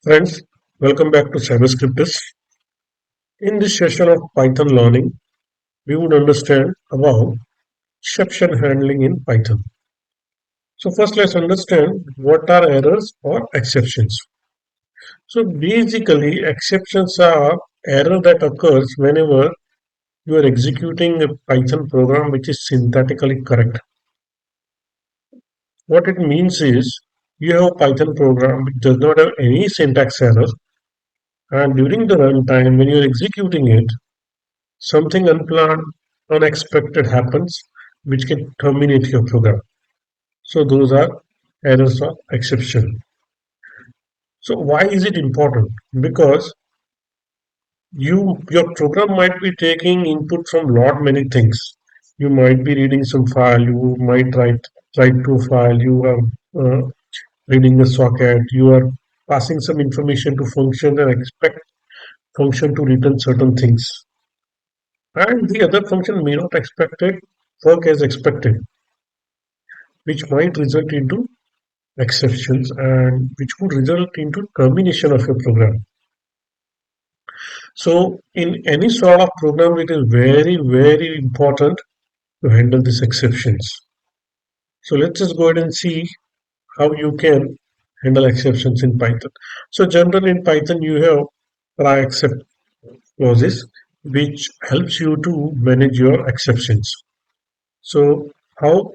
Friends, welcome back to Cyberscriptus. In this session of Python learning, we would understand about exception handling in Python. So first let's understand what are errors or exceptions. So basically exceptions are error that occurs whenever you are executing a Python program which is syntactically correct. What it means is you have a Python program which does not have any syntax error, and during the runtime when you are executing it, something unplanned, unexpected happens which can terminate your program. So those are errors or exception. So why is it important? Because your program might be taking input from lot many things. You might be reading some file, you might write to a file, you are reading a socket, you are passing some information to function and expect function to return certain things. And the other function may not expect it work as expected, which might result into exceptions and which could result into termination of your program. So in any sort of program, it is very, very important to handle these exceptions. So let's just go ahead and see how you can handle exceptions in Python. So generally in Python, you have try except clauses, which helps you to manage your exceptions. So how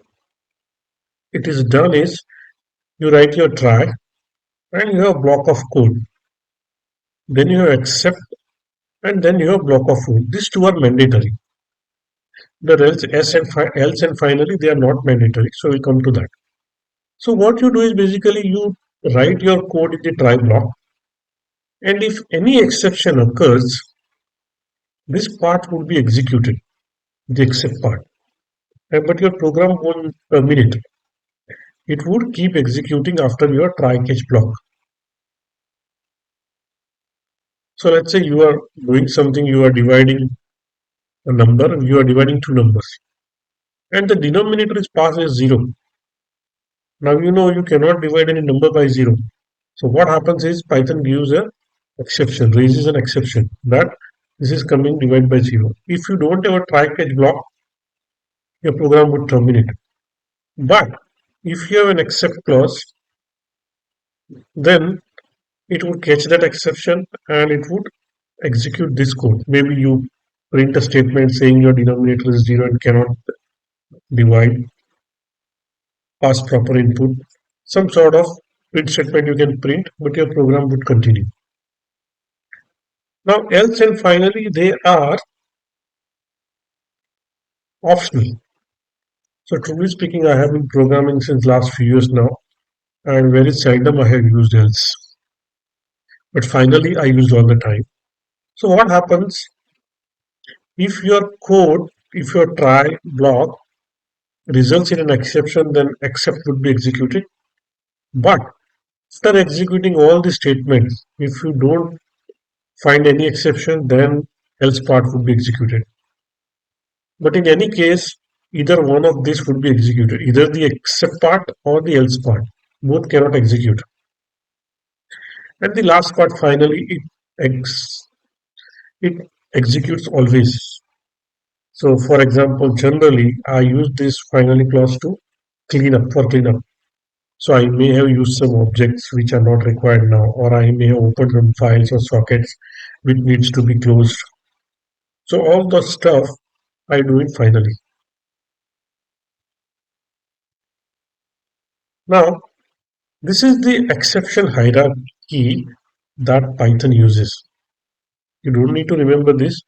it is done is you write your try and you have a block of code. Then you have accept and then you have block of code. These two are mandatory. The else and finally they are not mandatory. So we'll come to that. So what you do is basically you write your code in the try block, and if any exception occurs, this part would be executed, the except part. But your program won't terminate. It would keep executing after your try catch block. So let's say you are doing something, you are dividing a number, you are dividing two numbers, and the denominator is passed as 0. Now you know you cannot divide any number by 0. So what happens is Python gives a exception, raises an exception that this is coming divided by 0. If you don't have a try catch block, your program would terminate. But if you have an except clause, then it would catch that exception and it would execute this code. Maybe you print a statement saying your denominator is 0 and cannot divide, pass proper input, some sort of print statement you can print, but your program would continue. Now, else and finally, they are optional. So, truly speaking, I have been programming since last few years now, and very seldom I have used else. But finally, I used all the time. So, what happens if your code, if your try block results in an exception, then except would be executed. But after executing all the statements, if you don't find any exception, then else part would be executed. But in any case, either one of these would be executed, either the except part or the else part. Both cannot execute. And the last part, finally, it executes always. So, for example, generally, I use this finally clause to clean up for cleanup. So, I may have used some objects which are not required now, or I may have opened some files or sockets which needs to be closed. So, all the stuff I do it finally. Now, this is the exception hierarchy that Python uses. You don't need to remember this,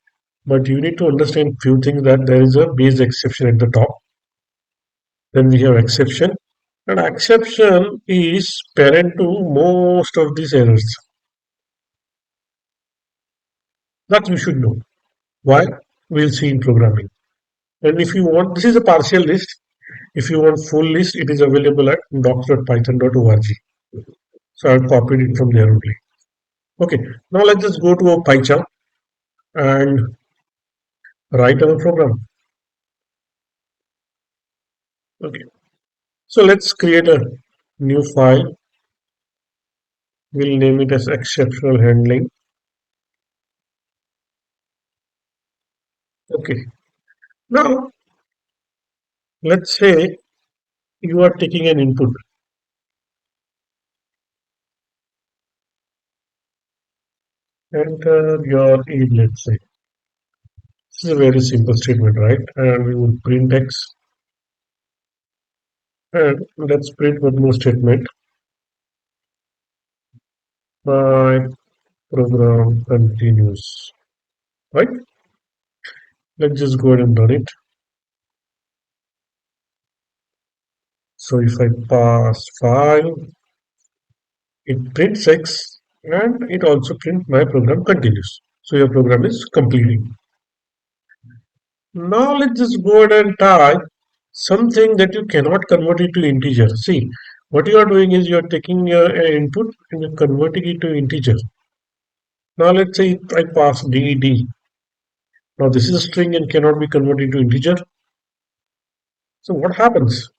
but you need to understand few things that there is a base exception at the top. Then we have exception, and exception is parent to most of these errors. That you should know. Why? We'll see in programming. And if you want, this is a partial list. If you want full list, it is available at docs.python.org. So I've copied it from there only. Okay, now let's just go to a PyCharm and write our program. Okay, so let's create a new file We'll name it as exceptional handling. Okay. Now, let's say you are taking an input. Enter your age, let's say. This is a very simple statement, right? And we will print X. And let's print one more statement. My program continues. Right? Let's just go ahead and run it. So if I pass file, it prints X and it also prints my program continues. So your program is completing. Now let's just go ahead and type something that you cannot convert it to integer. See, what you are doing is you are taking your input and you're converting it to integer. Now let's say I pass DD. Now this is a string and cannot be converted to integer. So what happens?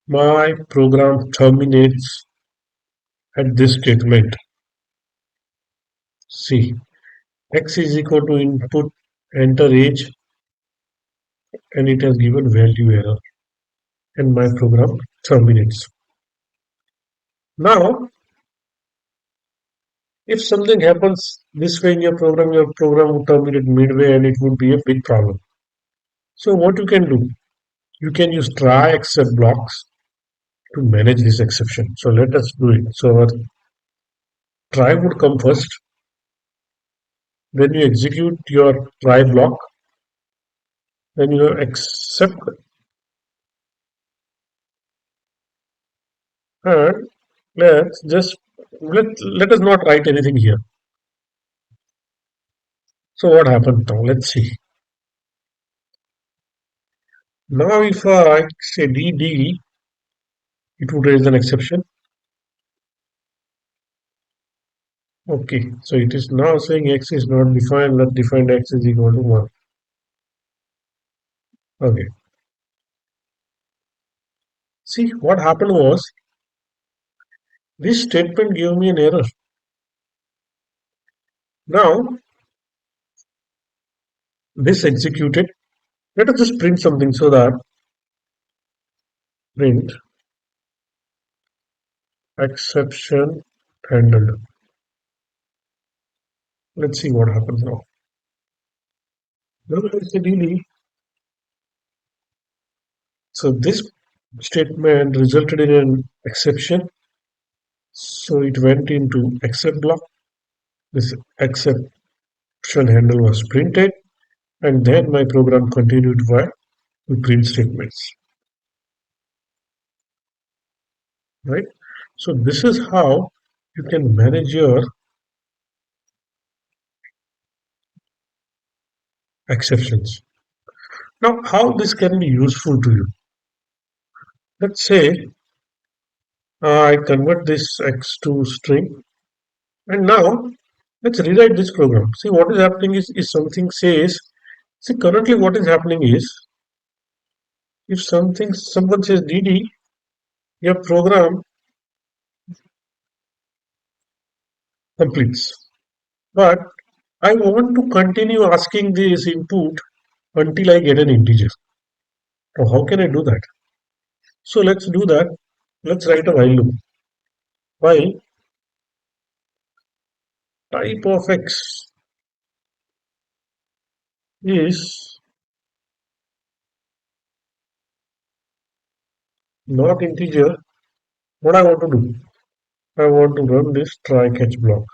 My program terminates at this statement. See, X is equal to input, enter age, and it has given value error, and my program terminates. Now, if something happens this way in your program would terminate midway and it would be a big problem. So what you can do, you can use try except blocks to manage this exception. So let us do it. So our try would come first, then you execute your try block, then you accept, and let's just let us not write anything here. So what happened now? Let's see. Now if I say DD, it would raise an exception. Okay, so it is now saying X is not defined, not defined X is equal to 1. Okay. See, what happened was this statement gave me an error. Now, this executed. Let us just print something so that print exception handled. Let's see what happens now. Now I say DD. So this statement resulted in an exception. So it went into except block. This exception handle was printed, and then my program continued while we print statements. Right? So this is how you can manage your exceptions. Now, how this can be useful to you? Let's say I convert this X to string, and now let's rewrite this program. See what is happening is something says. See currently what is happening is if someone says DD, your program completes. But I want to continue asking this input until I get an integer. Now, how can I do that? So let's do that. Let's write a while loop. While type of X is not integer, what I want to do? I want to run this try catch block.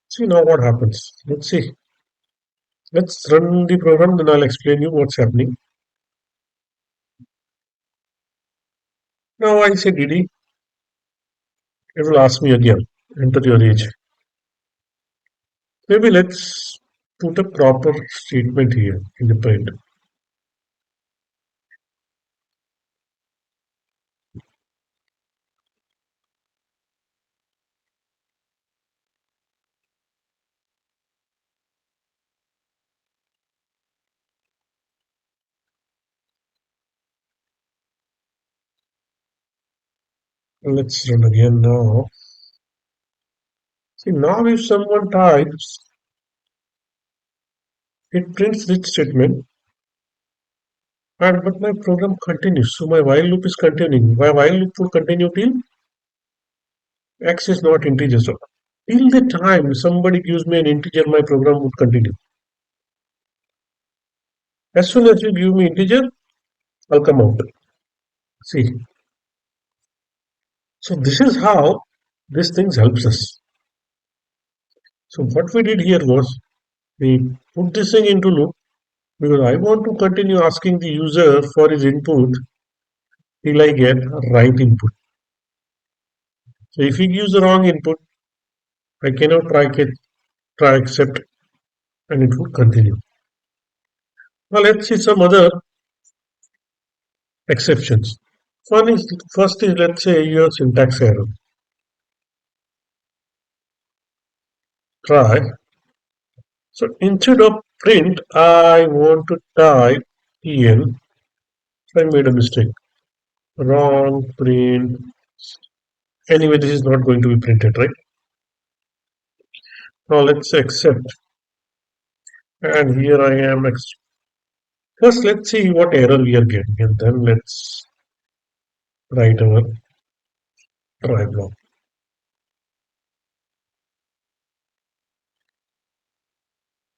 See now what happens. Let's see. Let's run the program, then I'll explain you what's happening. Now I say DD, it will ask me again, enter your age. Maybe let's put a proper statement here in the print. Let's run again now. See, now if someone types, it prints this statement, and but my program continues. So my while loop is continuing. My while loop will continue till x is not integer. So till the time somebody gives me an integer, my program would continue. As soon as you give me integer, I'll come out. See, so this is how these things helps us. So what we did here was we put this thing into loop because I want to continue asking the user for his input till I get right input. So if he gives the wrong input, I cannot try accept and it would continue. Now let's see some other exceptions. First is let's say your syntax error. Try. So instead of print, I want to type en. So I made a mistake. Wrong print. Anyway, this is not going to be printed, right? Now let's accept. And here I am. First, let's see what error we are getting, and then let's write our try block.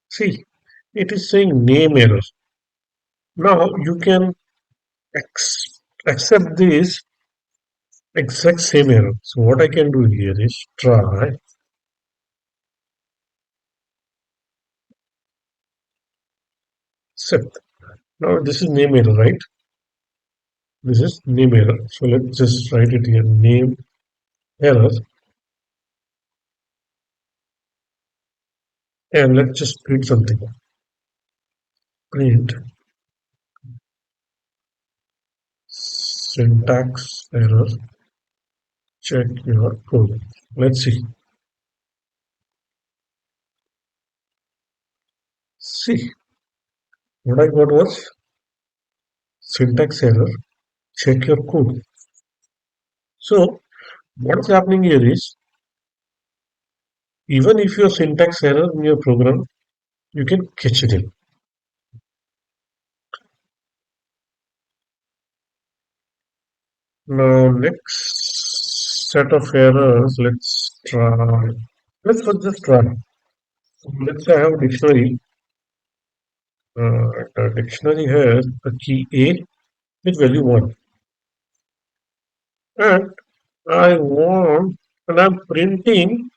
See, it is saying name error. Now you can accept this exact same error. So what I can do here is try accept. Now this is name error, right? This is name error. So let's just write it here. Name error. And let's just print something. Print syntax error. Check your code. Let's see. See, what I got was syntax error. Check your code. So what's happening here is even if your syntax error in your program, you can catch it in. Now next set of errors, let's try. Let's first just try. So let's say I have a dictionary. The dictionary has a key A with value 1. And and I'm printing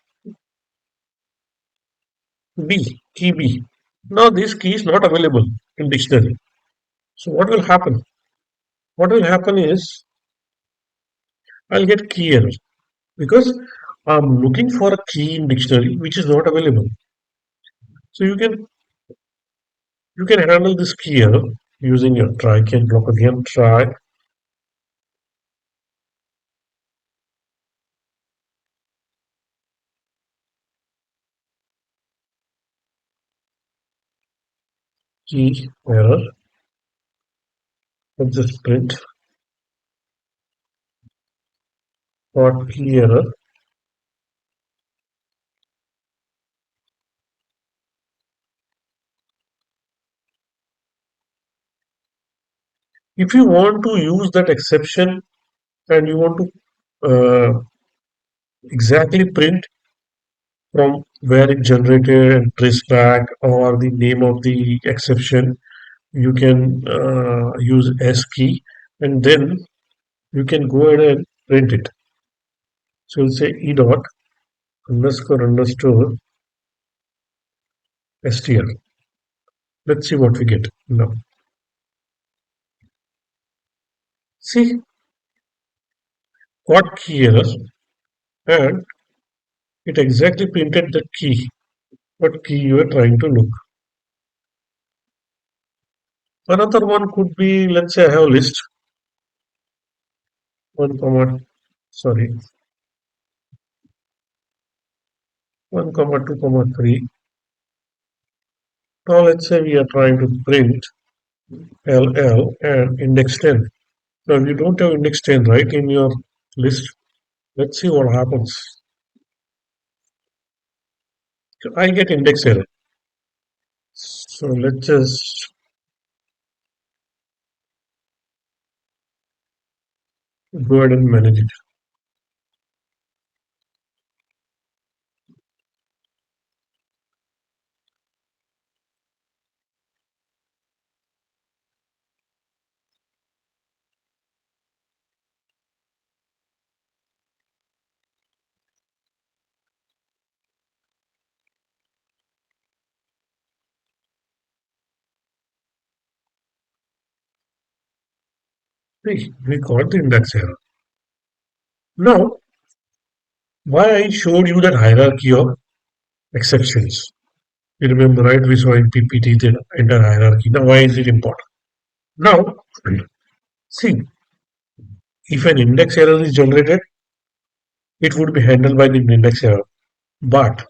B, key B. Now this key is not available in dictionary. So what will happen? What will happen is I'll get key error because I'm looking for a key in dictionary which is not available. So you can handle this key error using your try can block again. Try key error. Let's just print for key error. If you want to use that exception and you want to exactly print from where it generated and trace back or the name of the exception, you can use S key and then you can go ahead and print it. So we'll say e dot underscore underscore str. Let's see what we get now. See, got key error and it exactly printed the key, what key you are trying to look. Another one could be, let's say I have a list, 1 comma, sorry, 1 comma 2 comma 3. Now let's say we are trying to print LL and index 10. Now you don't have index 10 right in your list. Let's see what happens. So I get index error. So let's just go ahead and manage it. See, we got the index error. Now, why I showed you that hierarchy of exceptions. You remember, right? We saw in PPT the entire hierarchy. Now, why is it important? Now, see, if an index error is generated, it would be handled by the index error. But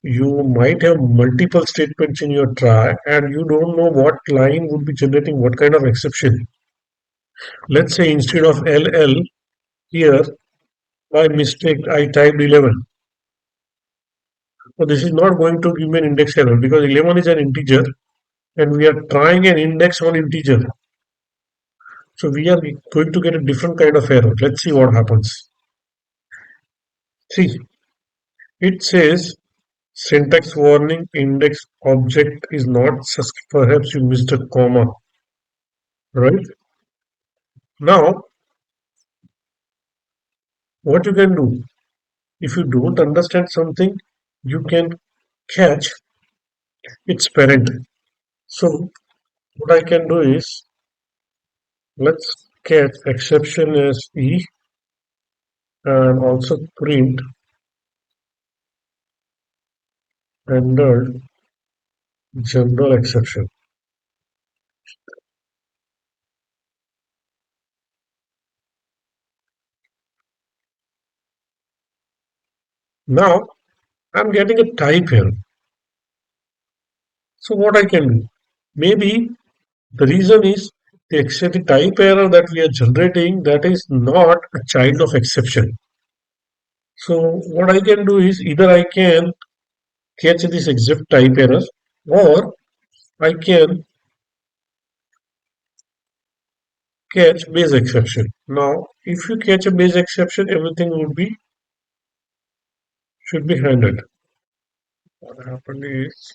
you might have multiple statements in your try and you don't know what line would be generating what kind of exception. Let's say instead of LL here, by mistake, I typed 11. So this is not going to give me an index error because 11 is an integer and we are trying an index on integer. So we are going to get a different kind of error. Let's see what happens. See, it says syntax warning index object is not perhaps you missed a comma, right? Now, what you can do if you don't understand something, you can catch its parent. So, what I can do is let's catch exception as E and also print rendered general exception. Now, I'm getting a type here. So, what I can do? Maybe the reason is the type error that we are generating that is not a child of exception. So what I can do is either I can catch this except type error or I can catch base exception. Now if you catch a base exception everything would be should be handled. What happened is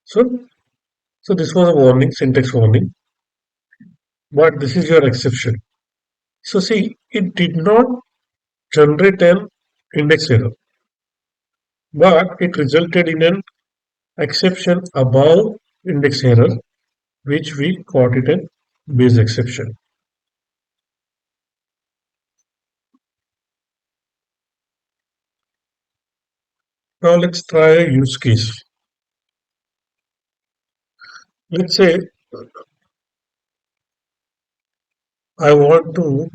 so so this was a warning, syntax warning, but this is your exception. So see it did not generate an index error, but it resulted in an exception above index error, which we caught it a base exception. Now let's try a use case. Let's say I want to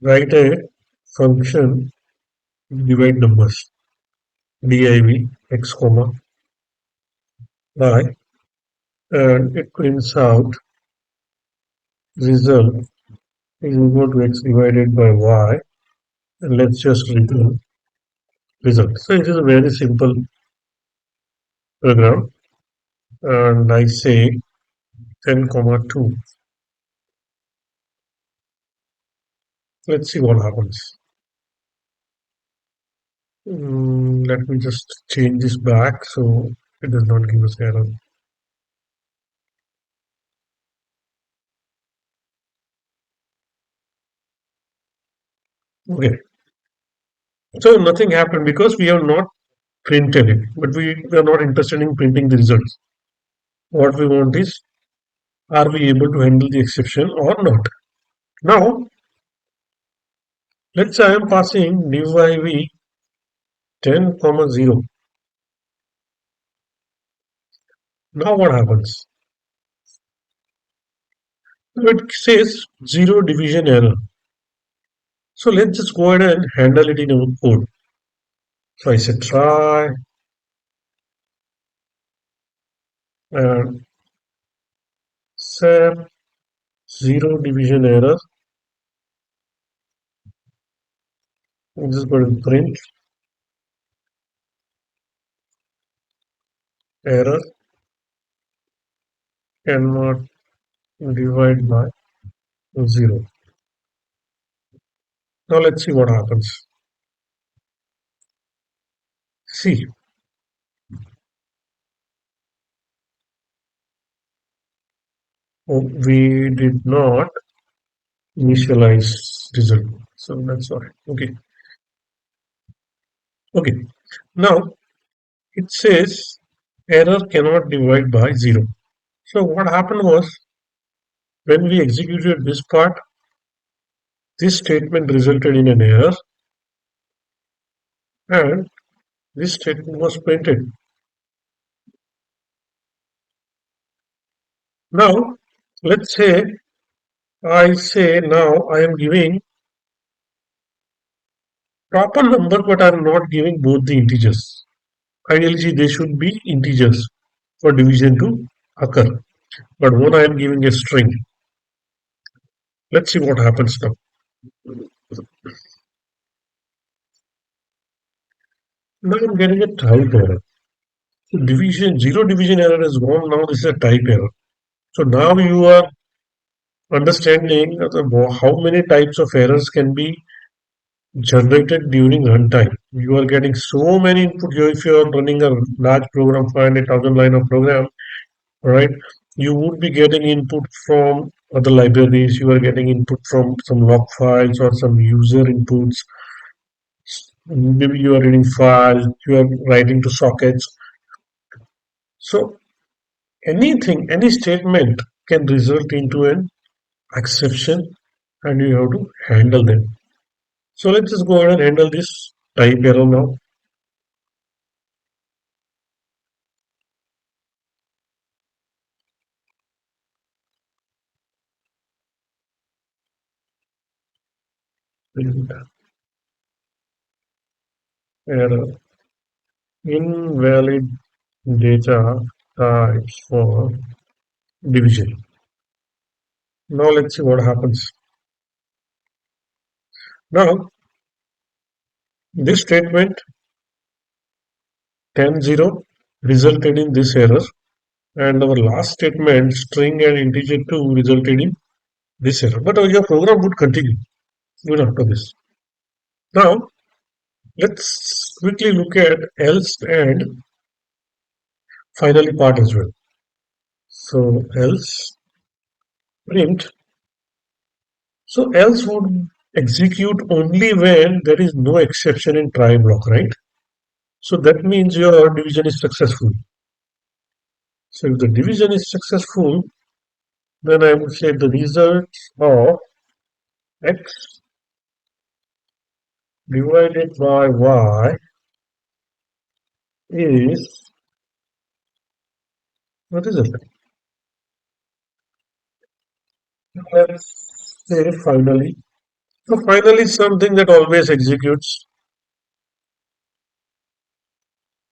write a function divide numbers div x comma y and it prints out result is equal to x divided by y and let's just return result. So it is a very simple program and I say 10 comma 2. Let's see what happens. Let me just change this back so it does not give us error. Okay, so nothing happened because we have not printed it, but we are not interested in printing the results. What we want is, are we able to handle the exception or not? Now, let's say I am passing div 10 comma 0. Now what happens? It says 0 division error. So let's just go ahead and handle it in our code. So I said try and SAP zero division error. I'm just going to print error cannot divide by zero. Now let's see what happens. See, we did not initialize result. So that's why. Okay. Okay. Now it says error cannot divide by zero. So what happened was when we executed this part, this statement resulted in an error and this statement was printed. Now let's say I say now I am giving proper number but I am not giving both the integers. Ideally they should be integers for division to occur. But when I am giving a string, let's see what happens now. Now I'm getting a type error. So zero division error is gone. Now this is a type error. So now you are understanding how many types of errors can be generated during runtime. You are getting so many input. If you are running a large program, 500,000 line of program, right? You would be getting input from other libraries. You are getting input from some log files or some user inputs. Maybe you are reading files. You are writing to sockets. So anything, any statement can result into an exception, and you have to handle them. So let's just go ahead and handle this type error now. Error invalid data types for division. Now let's see what happens. Now this statement 10 0 resulted in this error, and our last statement string and integer 2 resulted in this error. But your program would continue even after this. Now let's quickly look at else and finally part as well. So else print. So else would execute only when there is no exception in try block, right? So that means your division is successful. So if the division is successful, then I would say the result of x divided by y is, what is it? Let's say finally. So finally something that always executes.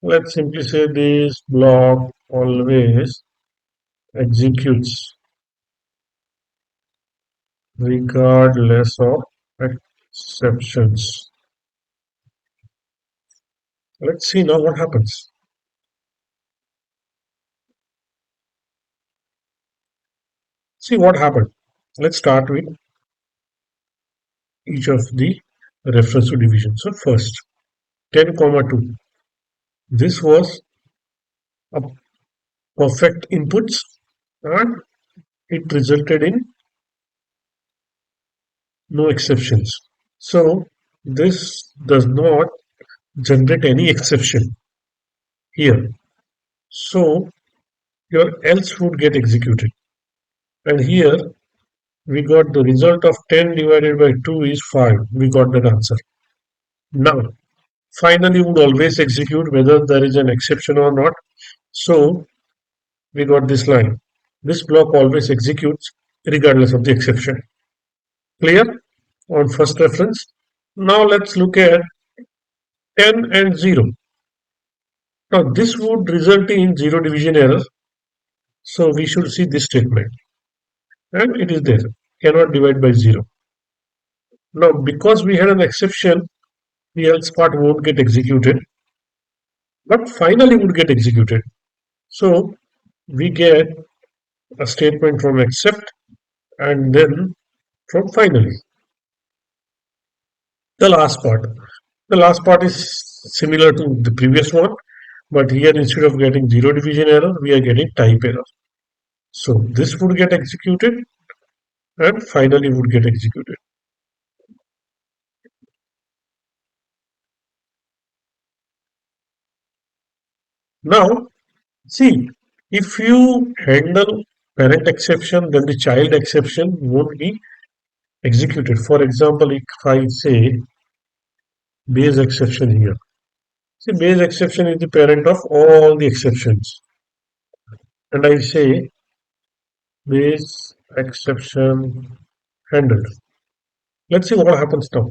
Let's simply say this block always executes regardless of exceptions. Let's see now what happens. See what happened. Let's start with each of the reference to division. So first 10 comma 2. This was a perfect inputs and it resulted in no exceptions. So this does not generate any exception here. So your else would get executed. And here we got the result of 10 divided by 2 is 5. We got that answer. Now, finally would always execute whether there is an exception or not. So we got this line. This block always executes regardless of the exception. Clear on first reference? Now let's look at 10 and 0. Now this would result in zero division error So we should see this statement, and it is there. Cannot divide by zero. Now, because we had an exception, the else part won't get executed, but finally would get executed. So we get a statement from except and then from finally. The last part. The last part is similar to the previous one, but here instead of getting zero division error, we are getting type error. So this would get executed and finally would get executed. Now, see, if you handle parent exception, then the child exception won't be executed. For example, if I say base exception here, see base exception is the parent of all the exceptions, and I say base exception handled. Let's see what happens now.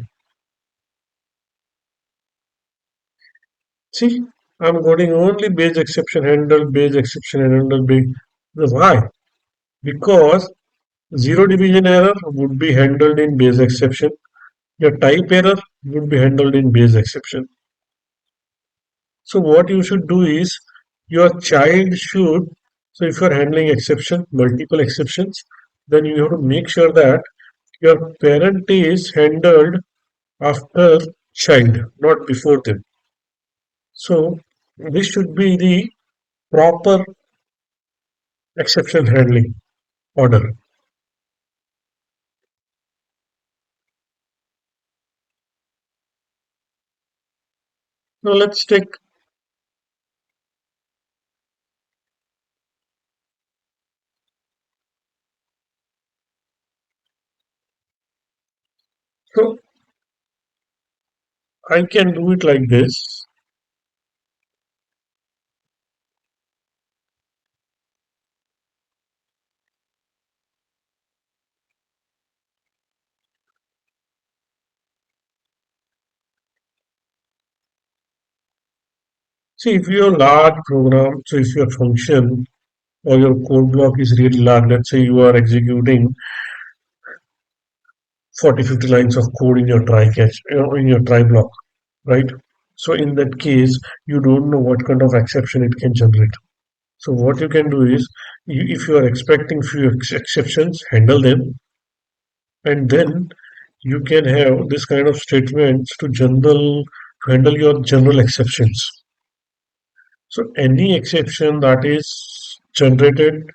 See, I'm getting only base exception handled, base exception handled. Why? Because zero division error would be handled in base exception. Your type error would be handled in base exception. So what you should do is your child should, so if you're handling exception, multiple exceptions, then you have to make sure that your parent is handled after child, not before them. So this should be the proper exception handling order. Now let's take, so I can do it like this. See, if your large program, so if your function or your code block is really large, let's say you are executing 40, 50 lines of code in your try catch, in your try block, right? So in that case, you don't know what kind of exception it can generate. So what you can do is, if you are expecting few exceptions, handle them, and then you can have this kind of statements to handle your general exceptions. So any exception that is generated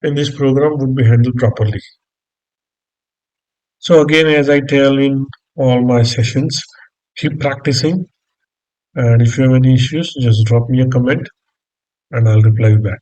in this program would be handled properly. So again, as I tell in all my sessions, keep practicing, and if you have any issues, just drop me a comment and I'll reply you back.